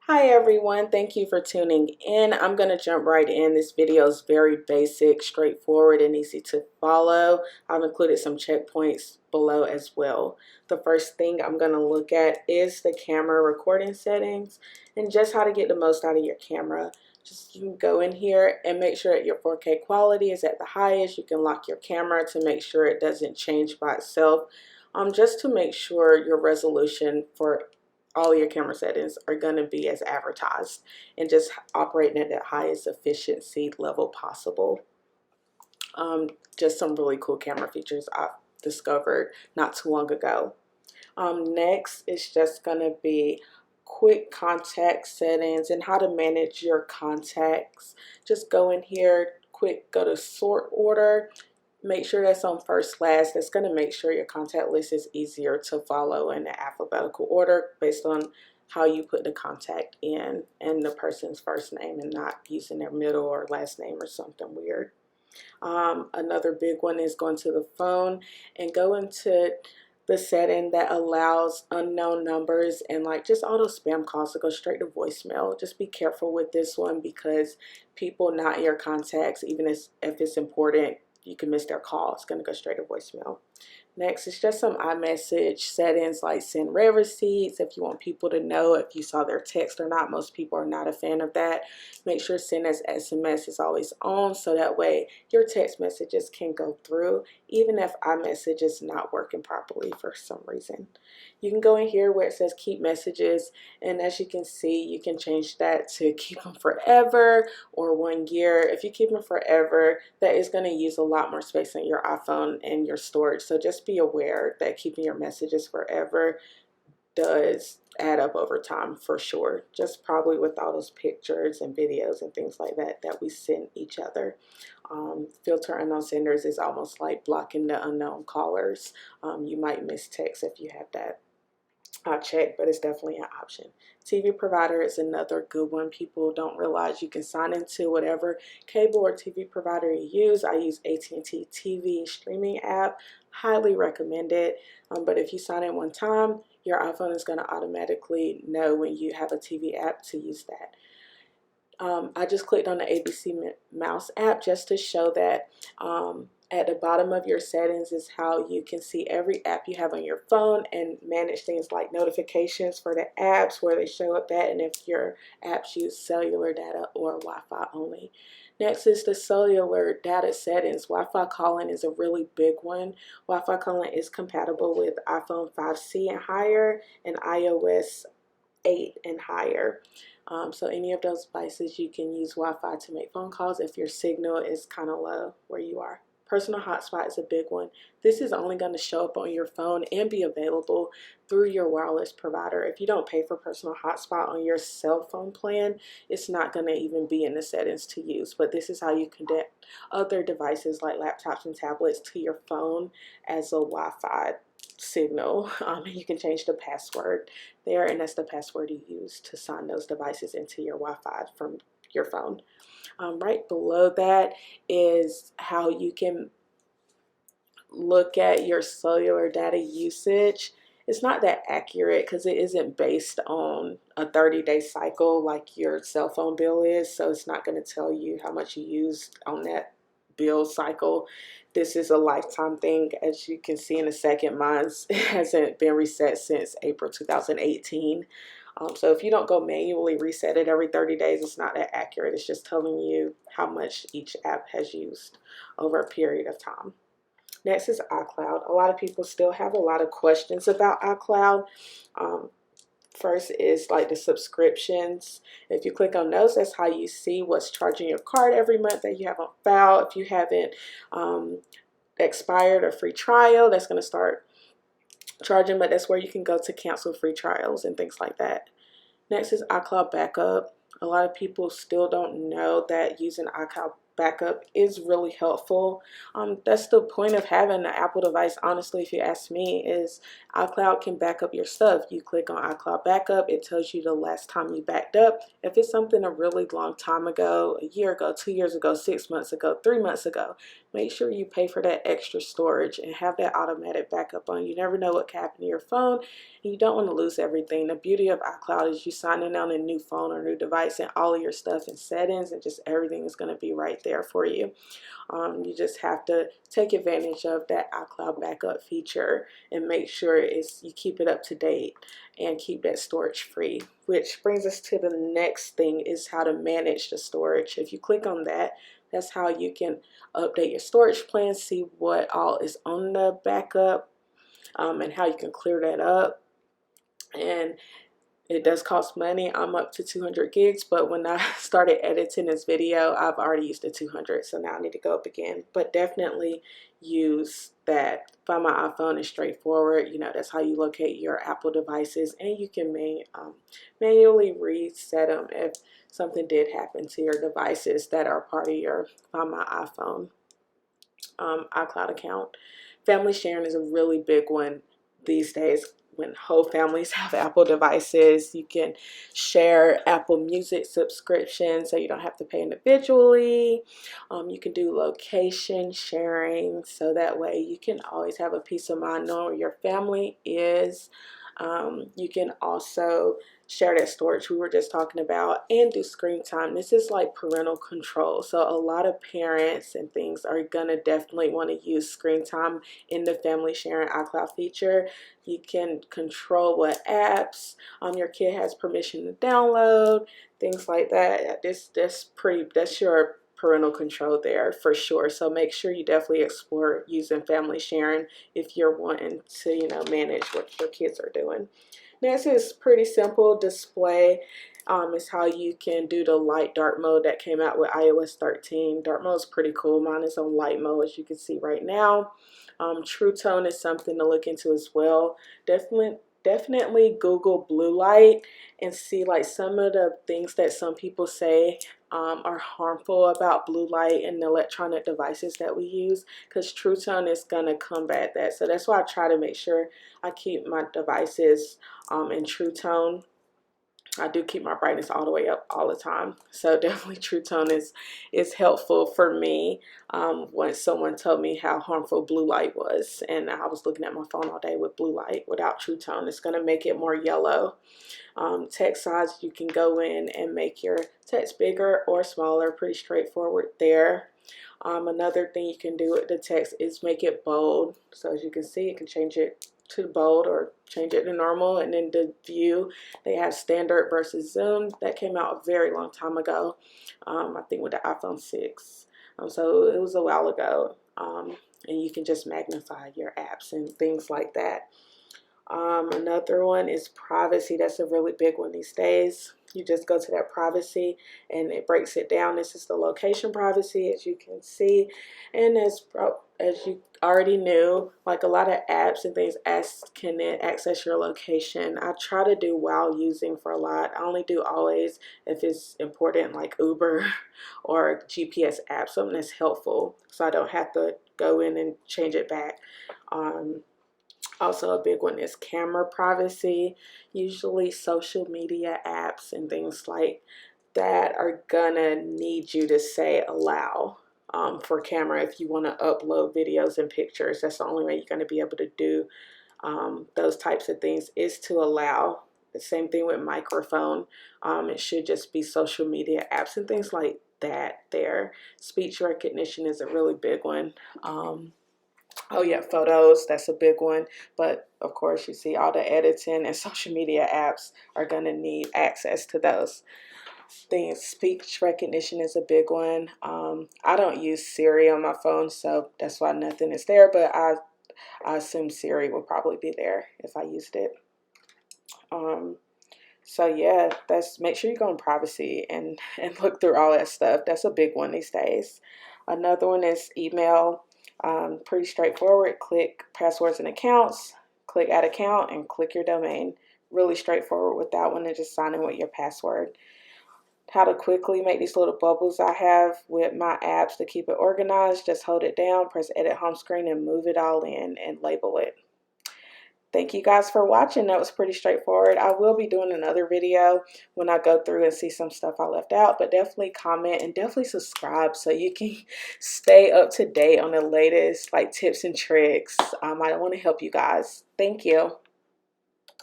Hi everyone, thank you for tuning in. I'm going to jump right in. This video is very basic, straightforward, and easy to follow. I've included some checkpoints below as well. The first thing I'm going to look at is the camera recording settings and just how to get the most out of your camera. Just you can go in here and make sure that your 4K quality is at the highest. You can lock your camera to make sure it doesn't change by itself. Just to make sure your resolution for all your camera settings are going to be as advertised and just operating at the highest efficiency level possible. Just some really cool camera features I've discovered not too long ago. Next is just going to be quick contact settings and how to manage your contacts. Just go in here, quick, go to sort order. Make sure that's on first last. That's going to make sure your contact list is easier to follow in the alphabetical order based on how you put the contact in and the person's first name and not using their middle or last name or something weird. Another big one is going to the phone and go into the setting that allows unknown numbers and like just auto spam calls to go straight to voicemail. Just be careful with this one because people not your contacts, even if it's important, you can miss their call. It's going to go straight to voicemail. Next is just some iMessage settings like send read receipts if you want people to know if you saw their text or not. Most people are not a fan of that. Make sure send as SMS is always on so that way your text messages can go through even if iMessage is not working properly for some reason. You can go in here where it says keep messages, and as you can see you can change that to keep them forever or 1 year. If you keep them forever, that is going to use a lot more space on your iPhone and your storage, so just be aware that keeping your messages forever does add up over time for sure, just probably with all those pictures and videos and things like that that we send each other. Filter unknown senders is almost like blocking the unknown callers. You might miss text if you have that check, but it's definitely an option. TV provider is another good one. People don't realize you can sign into whatever cable or TV provider you use. I use AT&T TV streaming app. Highly recommend it. But if you sign in one time, your iPhone is going to automatically know when you have a TV app to use that. I just clicked on the ABC Mouse app just to show that at the bottom of your settings is how you can see every app you have on your phone and manage things like notifications for the apps, where they show up at, and if your apps use cellular data or Wi-Fi only. Next is the cellular data settings. Wi-Fi calling is a really big one. Wi-Fi calling is compatible with iPhone 5C and higher and iOS 8 and higher. So any of those devices you can use Wi-Fi to make phone calls if your signal is kind of low where you are. Personal hotspot is a big one. This is only going to show up on your phone and be available through your wireless provider. If you don't pay for personal hotspot on your cell phone plan, it's not going to even be in the settings to use. But this is how you connect other devices like laptops and tablets to your phone as a Wi-Fi signal. You can change the password there, and that's the password you use to sign those devices into your Wi-Fi from your phone. Right below that is how you can look at your cellular data usage. It's not that accurate because it isn't based on a 30-day cycle like your cell phone bill is, so it's not going to tell you how much you used on that bill cycle. This is a lifetime thing. As you can see in a second, mine hasn't been reset since April 2018. So if you don't go manually reset it every 30 days, it's not that accurate. It's just telling you how much each app has used over a period of time. Next is iCloud. A lot of people still have a lot of questions about iCloud. First is like the subscriptions. If you click on those, that's how you see what's charging your card every month that you have on file. If you haven't expired or free trial, that's going to start charging, but that's where you can go to cancel free trials and things like that. Next is iCloud backup. A lot of people still don't know that using iCloud backup is really helpful. That's the point of having an Apple device, honestly, if you ask me, is iCloud can back up your stuff. You click on iCloud backup, it tells you the last time you backed up. If it's something a really long time ago, a year ago, 2 years ago, 6 months ago, 3 months ago, make sure you pay for that extra storage and have that automatic backup on. You never know what can happen to your phone, You don't want to lose everything. The beauty of iCloud is you signing on a new phone or new device and all of your stuff and settings and just everything is going to be right there for you. You just have to take advantage of that iCloud backup feature and make sure you keep it up to date and keep that storage free. Which brings us to the next thing, is how to manage the storage. If you click on that, that's how you can update your storage plan, see what all is on the backup, and how you can clear that up. And it does cost money. I'm up to 200 gigs, but when I started editing this video, I've already used the 200, so now I need to go up again. But definitely use that. Find My iPhone is straightforward. You know, that's how you locate your Apple devices, and you can manually reset them if something did happen to your devices that are part of your Find My iPhone iCloud account. Family sharing is a really big one these days. When whole families have Apple devices, you can share Apple Music subscriptions so you don't have to pay individually. You can do location sharing, so that way you can always have a peace of mind knowing where your family is. You can also share that storage we were just talking about, and do screen time. This is like parental control, so a lot of parents and things are gonna definitely want to use screen time in the family sharing iCloud feature. You can control what apps your kid has permission to download, things like that. That's your parental control there for sure. So make sure you definitely explore using family sharing if you're wanting to, you know, manage what your kids are doing. Next is pretty simple. Display is how you can do the light dark mode that came out with iOS 13. Dark mode is pretty cool. Mine is on light mode, as you can see right now. True tone is something to look into as well. Definitely Google blue light and see like some of the things that some people say are harmful about blue light and the electronic devices that we use, because True Tone is going to combat that. So that's why I try to make sure I keep my devices in True Tone. I do keep my brightness all the way up all the time. So definitely True Tone is helpful for me. When someone told me how harmful blue light was, and I was looking at my phone all day with blue light without True Tone, it's going to make it more yellow. Text size, you can go in and make your text bigger or smaller, pretty straightforward there. Another thing you can do with the text is make it bold. So as you can see, you can change it to bold or change it to normal. And then the view, they have standard versus zoom. That came out a very long time ago, I think with the iPhone 6. So it was a while ago. And you can just magnify your apps and things like that. Another one is privacy. That's a really big one these days. You just go to that privacy and it breaks it down. This is the location privacy, as you can see. And as you already knew, like a lot of apps and things can access your location. I try to do while using for a lot. I only do always if it's important, like Uber or GPS app, something that's helpful, so I don't have to go in and change it back. Also a big one is camera privacy. Usually social media apps and things like that are gonna need you to say allow for camera if you want to upload videos and pictures. That's the only way you're going to be able to do those types of things, is to allow. The same thing with microphone. It should just be social media apps and things like that there. Speech recognition is a really big one. Oh yeah, photos, that's a big one. But of course, you see all the editing and social media apps are going to need access to those things. Speech recognition is a big one. I don't use Siri on my phone, so that's why nothing is there, but I assume Siri will probably be there if I used it. So yeah, make sure you go in privacy and look through all that stuff. That's a big one these days. Another one is email. Pretty straightforward. Click passwords and accounts, click add account, and click your domain. Really straightforward with that one, and just sign in with your password. How to quickly make these little bubbles I have with my apps to keep it organized. Just hold it down, press edit home screen, and move it all in and label it. Thank you guys for watching. That was pretty straightforward. I will be doing another video when I go through and see some stuff I left out, but definitely comment and definitely subscribe so you can stay up to date on the latest like tips and tricks. I want to help you guys. Thank you.